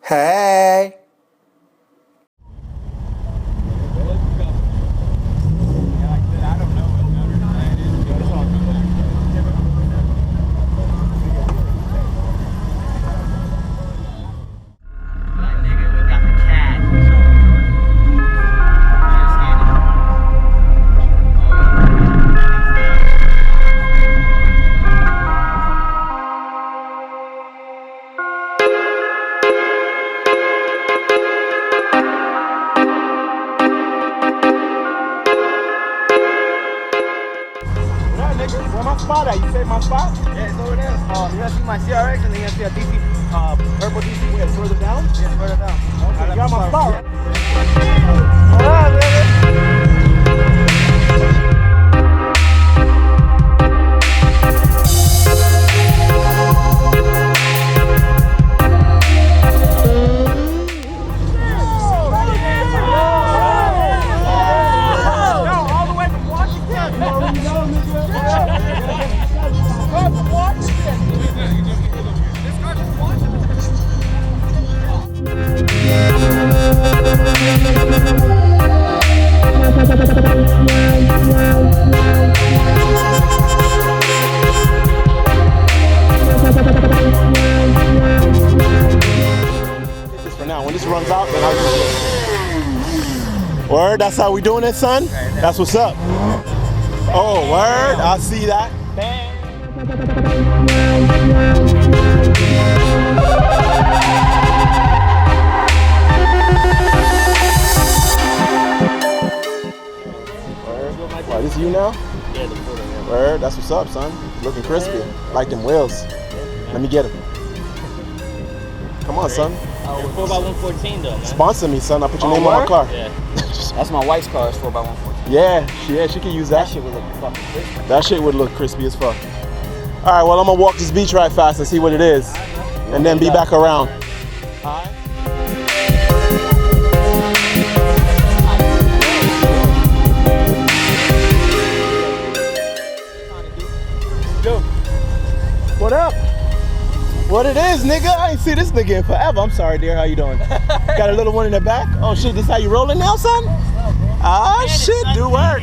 Hey. Where my spot at? You say my spot? Yeah, it's over there. You're gonna see my CRX and then you're gonna see a DC, purple DC. Wait, further down? Yeah, further down. Okay, you got my spot, right? Alright, baby. When this runs out, then I'll use it. Word, that's how we doing it, son? That's what's up. Oh, word, I see that. Word. Wow, this you now? Yeah, the photo. Word, that's what's up, son. Looking crispy. Like them wheels. Let me get them. Come on, son. 4x114 though, man. Sponsor me, son. I'll put your name on my car. Yeah. That's my wife's car. It's 4x114. Yeah, she can use that. That shit would look fucking crispy. That shit would look crispy as fuck. All right, well, I'm gonna walk this beach right fast and see what it is, and then be back around. All right. Yo, what up? What it is, nigga? I ain't see this nigga in forever. I'm sorry, dear. How you doing? Got a little one in the back? Oh, shit. This how you rolling now, son? Ah, shit. Do work.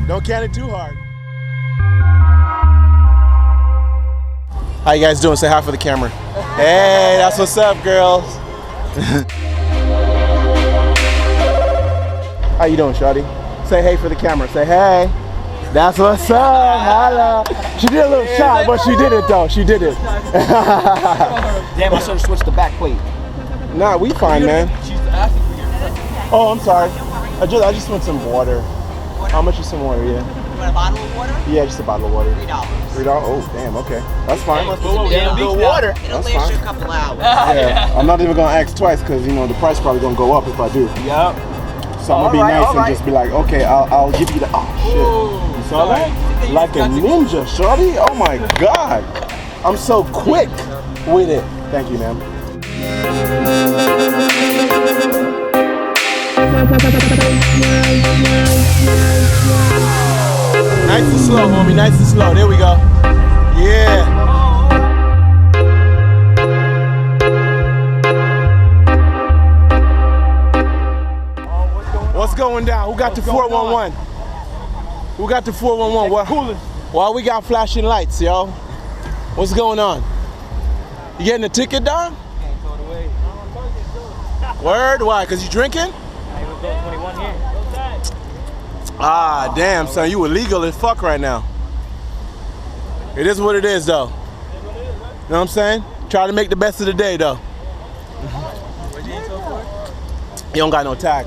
Don't can it too hard. How you guys doing? Say hi for the camera. Hey, that's what's up, girls. How you doing, shawty? Say hey for the camera. Say hey. That's what's up. Holla. She did a little shot, but she did it though. She did it. Damn, I should have switched the back plate. Nah, we fine, man. She's asking for your. Oh, I'm sorry. I just want some water. How much is some water? Yeah. You want a bottle of water? Yeah, just a bottle of water. $3. $3? Oh, damn. Okay, that's fine. Damn, good water. It'll That's last fine. you a couple hours. Yeah, I'm not even gonna ask twice because you know the price probably gonna go up if I do. Yup. So I'm gonna be nice and just be like, okay, I'll give you the. Oh shit! You saw that? Like a ninja, shorty. Oh my god! I'm so quick with it. Thank you, ma'am. Nice and slow, homie. Nice and slow. There we go. Yeah. What's going down? Who got the 411? Who got the 411? What? Why we got flashing lights, yo? What's going on? You getting a ticket, dog? Word? Why? Cause you drinking? Ah, damn, son, you illegal as fuck right now. It is what it is, though. You know what I'm saying? Try to make the best of the day, though. You don't got no tag.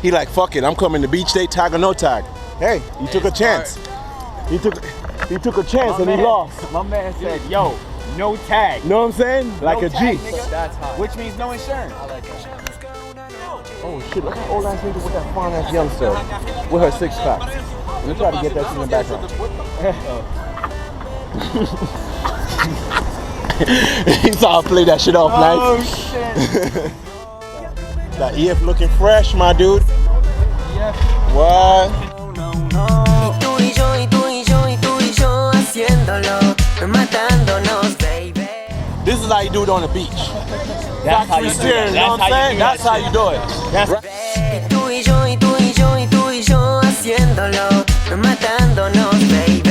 He like, fuck it, I'm coming to beach day, tag or no tag. Hey, you took a chance. He took a chance and he lost. My man said, yo, no tag. Know what I'm saying? Like a G. That's hot. Which means no insurance. I like that. Oh shit, look how old ass nigga with that fine ass youngster with her 6-pack. Let me try to get that shit in the background. He saw her play that shit off nice. Oh shit. That EF looking fresh, my dude. Yeah. What? This is how you do it on the beach. factory steering, you know what I'm saying? That's how you do it. That's Tú y yo, y tú y yo, y tú y yo haciéndolo, matándonos, baby.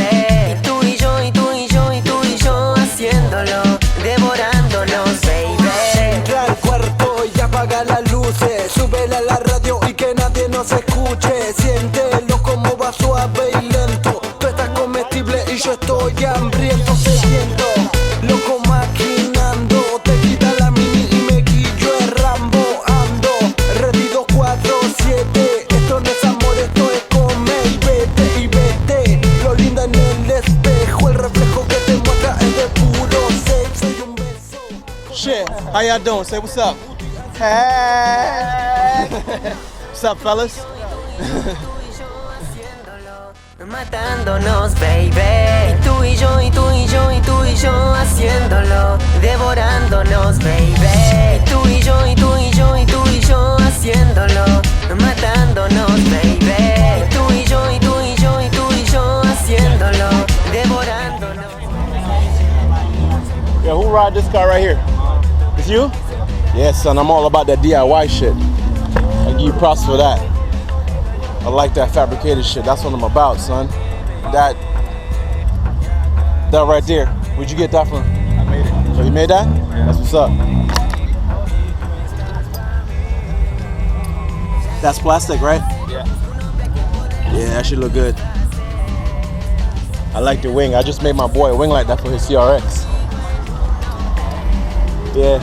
Y tú y yo, y tú y yo, y tú y yo haciéndolo, devorándonos, baby. Entra al cuarto y apaga las luces, súbele a la radio y que nadie nos escuche. Siéntelo como va suave y lento. Tú estás comestible y yo estoy hambriento, sediento, loco maquinando. Te quita la mini y me quillo el Rambo. Ando ready 247. Esto no es amor, esto es come y vete y vete. Lo linda en el espejo, el reflejo que te muestra es de puro sexo y un beso. shit. How y'all doing? Say what's up. Hey. What's up, fellas? Matándonos, baby. Y tú y yo, y tú y yo, y tú y yo haciéndolo, devorándonos, baby. Y tú y yo, y tú y yo, y tú y yo haciéndolo, matándonos, baby. Y tú y yo, y tú y yo, y tú y yo haciéndolo, devorándonos. Yeah, who ride this car right here? It's you? Yes, son, I'm all about that DIY shit. I give you props for that. I like that fabricated shit. That's what I'm about, son. That right there. Where'd you get that from? I made it. So you made that? Yeah. That's what's up. That's plastic, right? Yeah. Yeah, that should look good. I like the wing. I just made my boy a wing like that for his CRX. Yeah.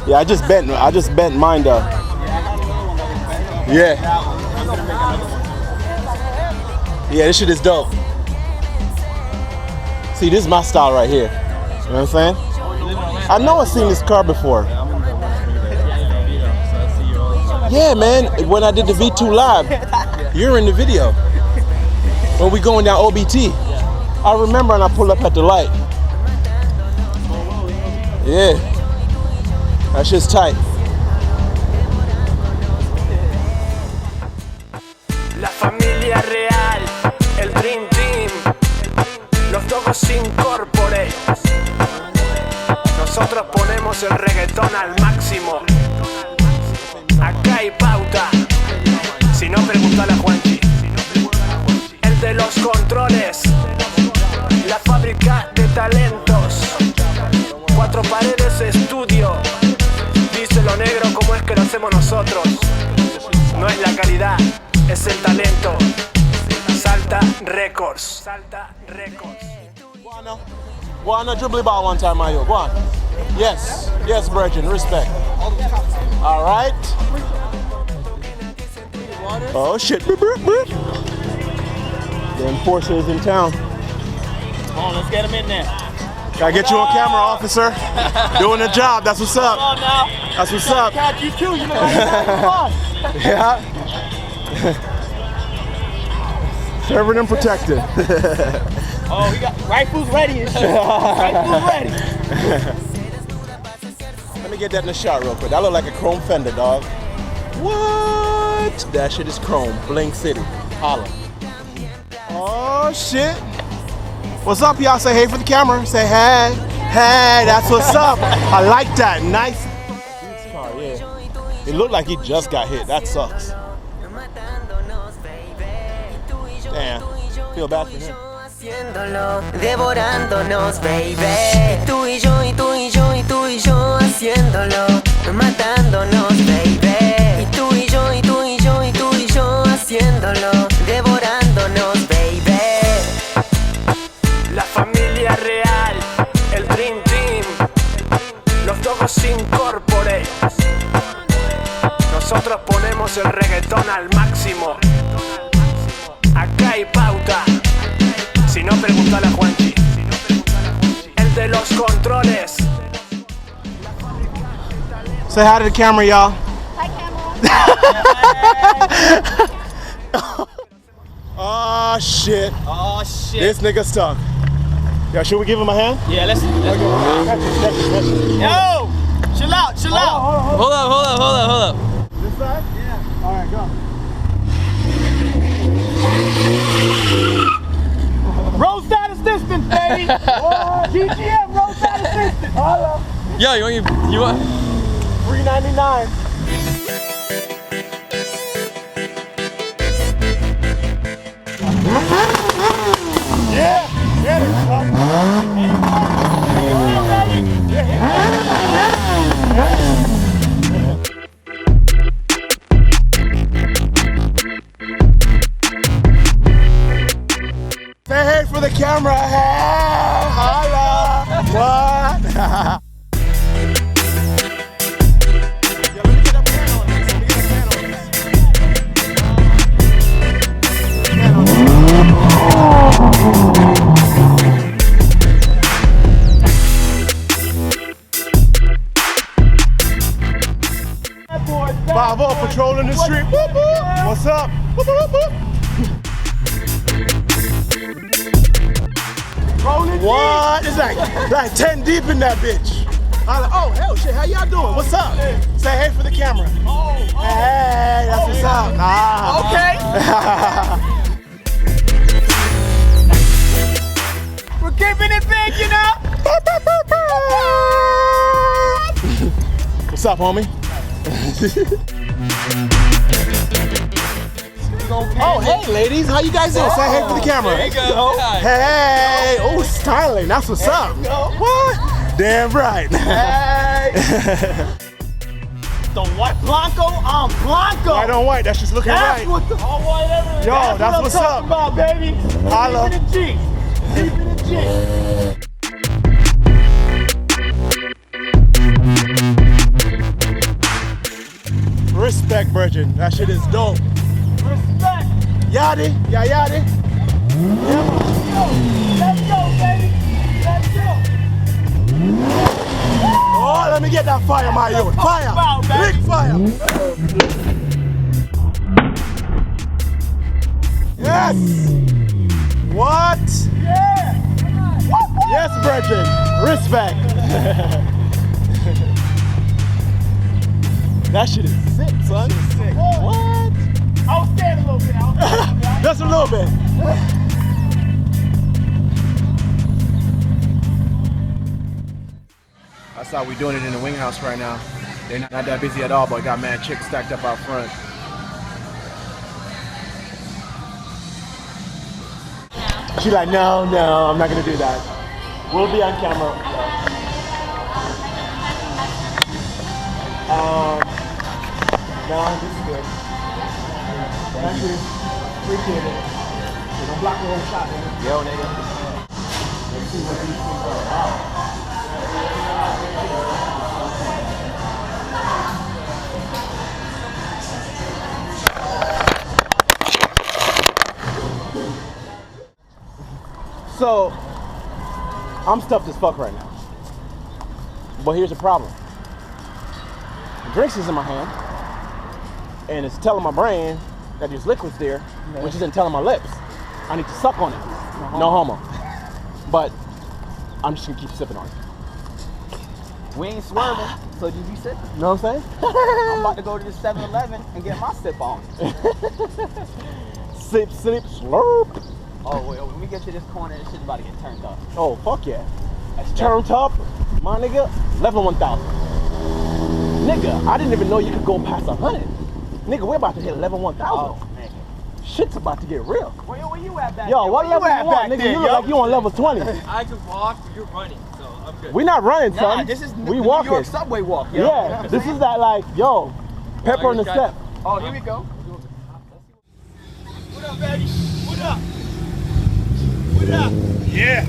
Yeah, I just bent mine though. Yeah. Yeah, this shit is dope. See, this is my style right here. You know what I'm saying? I know I've seen this car before. Yeah, man. When I did the V2 live, you're in the video. When we going down OBT, I remember and I pull up at the light. Yeah, that shit's tight. La familia real, el Dream Team, los Dogos Incorporated. Nosotros ponemos el reggaetón al máximo. Acá hay pauta. Si no, preguntale a Juanchi. El de los controles, la fábrica de talentos. Cuatro paredes estudio. Díselo negro, cómo es que lo hacemos nosotros. No es la calidad, es el talento. Salta Records. Salta Records. Go on, dribbly ball one time, Mayo. Go on. Yes, yes, Virgin, respect. All right. Oh shit. Boop, boop, boop. The enforcers in town. Come on, let's get him in there. Gotta get you on camera, officer. Doing the job. That's what's up. Come on now. That's what's up. Catch you too. You know what? Yeah. Serving and protected. Oh, we got rifles ready and shit. Rifles ready. Let me get that in the shot real quick. That look like a chrome fender, dog. What? That shit is chrome. Bling City. Holla. Oh shit. What's up, y'all? Say hey for the camera. Say hey. Hey, that's what's up. I like that. Nice. This car, yeah. It looked like he just got hit. That sucks. Damn. Feel bad for him. Haciéndolo, devorándonos, baby. Tú y yo, y tú y yo, y tú y yo haciéndolo, matándonos, baby. Y tú y yo, y tú y yo, y tú y yo haciéndolo, devorándonos, baby. La familia real, el Dream Team, los Dogos Incorporated. Nosotros ponemos el reggaetón al máximo. Acá hay pauta. Si no, preguntale a Juanchi. El de los controles. Say hi to the camera, y'all. Hi, camera. Oh shit. Oh shit. This nigga stuck. Yo, should we give him a hand? Yeah, let's Yo, chill out, chill out. Hold up. This side? Yeah. All right, go. Road side assistance, baby. GTM, road side assistance. Yo, you want? $3.99. Yeah, get it, son. Say hey for the camera. Hey, holla. What? Bravo, patrolling the street. Whoop, whoop. What's up? Whoop, whoop, whoop. What? It's like 10 deep in that bitch. Oh, hell shit, how y'all doing? What's up? Say hey for the camera. Hey, that's what's up. Okay. We're keeping it big, you know? What's up, homie? Oh, hey, ladies. How you guys doing? Say hey for the camera. There you go. Hey. Oh, styling. That's what's up. What? Damn right. Hey. The white Blanco on Blanco. White on white. That's just looking That's right. what the all white everything. Yo, that's what what's I'm up. talking about, baby. Holla. Deep in the G. Deep in the G. Respect, Virgin. That shit is dope. Respect. Yachty. Yeah, yachty. Let's go, baby. Let's go. Oh, let me get that fire, my youth. Fire. Wow, baby. Big fire. Yes. What? Yeah. Yes, Virgin. Respect. That shit is sick, son. Sick. What? I was scared a little bit. Just a little bit. That's how we doing it in the wing house right now. They're not that busy at all, but got mad chicks stacked up out front. She's like, no, I'm not gonna do that. We'll be on camera. No, this is good. Thank you. Appreciate it. Don't block the whole shot, nigga. Yo, nigga. Let's see what these things are about. So, I'm stuffed as fuck right now. But here's the problem. The drinks is in my hand, and it's telling my brain that there's liquids there, which isn't telling my lips. I need to suck on it. No homo. But I'm just gonna keep sipping on it. We ain't swerving, so you be sipping. You know what I'm saying? I'm about to go to the 7-Eleven and get my sip on. Sip, slip, slurp. Oh, wait, when we get to this corner, this shit's about to get turned up. Oh, fuck yeah. That's Turned up, my nigga, level 1000. Nigga, I didn't even know you could go past 100. Nigga, we're about to hit level 1000. Oh, man. Shit's about to get real. Where you at back Yo, there? what Where level you on, nigga? You look like you on level 20. I can walk, but you're running, so I'm good. We not running, son. Nah, this is we the New walking. York subway walk. Yo. Yeah, this is that like, yo, pepper in the step. Oh, here we go. What up, baby? What up? What up? Yeah.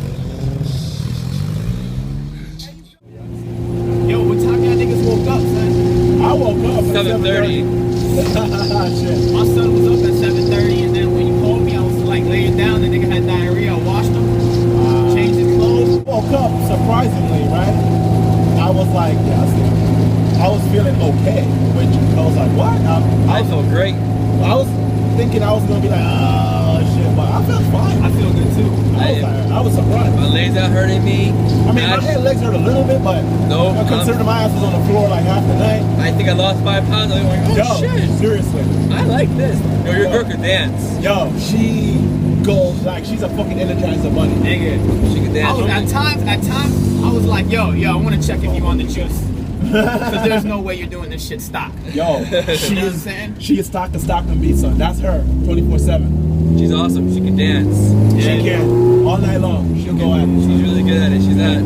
Yo, what time y'all niggas woke up, son? I woke up at 7:30. Shit. My son was up at 7:30, and then when you called me, I was like laying down. The nigga had diarrhea. I washed him, changed his clothes. Woke up surprisingly, right? I was like, yeah, I was feeling okay, which I was like, what? I feel great. I was thinking I was gonna be like, oh shit, but I felt fine. I feel good too. I was surprised. My legs are hurting me. I mean, my legs hurt a little bit, but No, considering my ass was on the floor like half the night. I think I lost 5 pounds. I'm like, oh Yo, shit. seriously. I like this. Yo, your girl can dance. Yo, she goes like she's a fucking Energizer bunny. Nigga, She can I dance. was, at times, I was like, yo, I want to check if you on the juice. Because there's no way you're doing this shit stock. Yo, You know what I'm saying? she is stock to stock and beat, son. That's her, 24/7. She's awesome. She can dance. She can all night long. She'll go at it. She's really good at it. She's at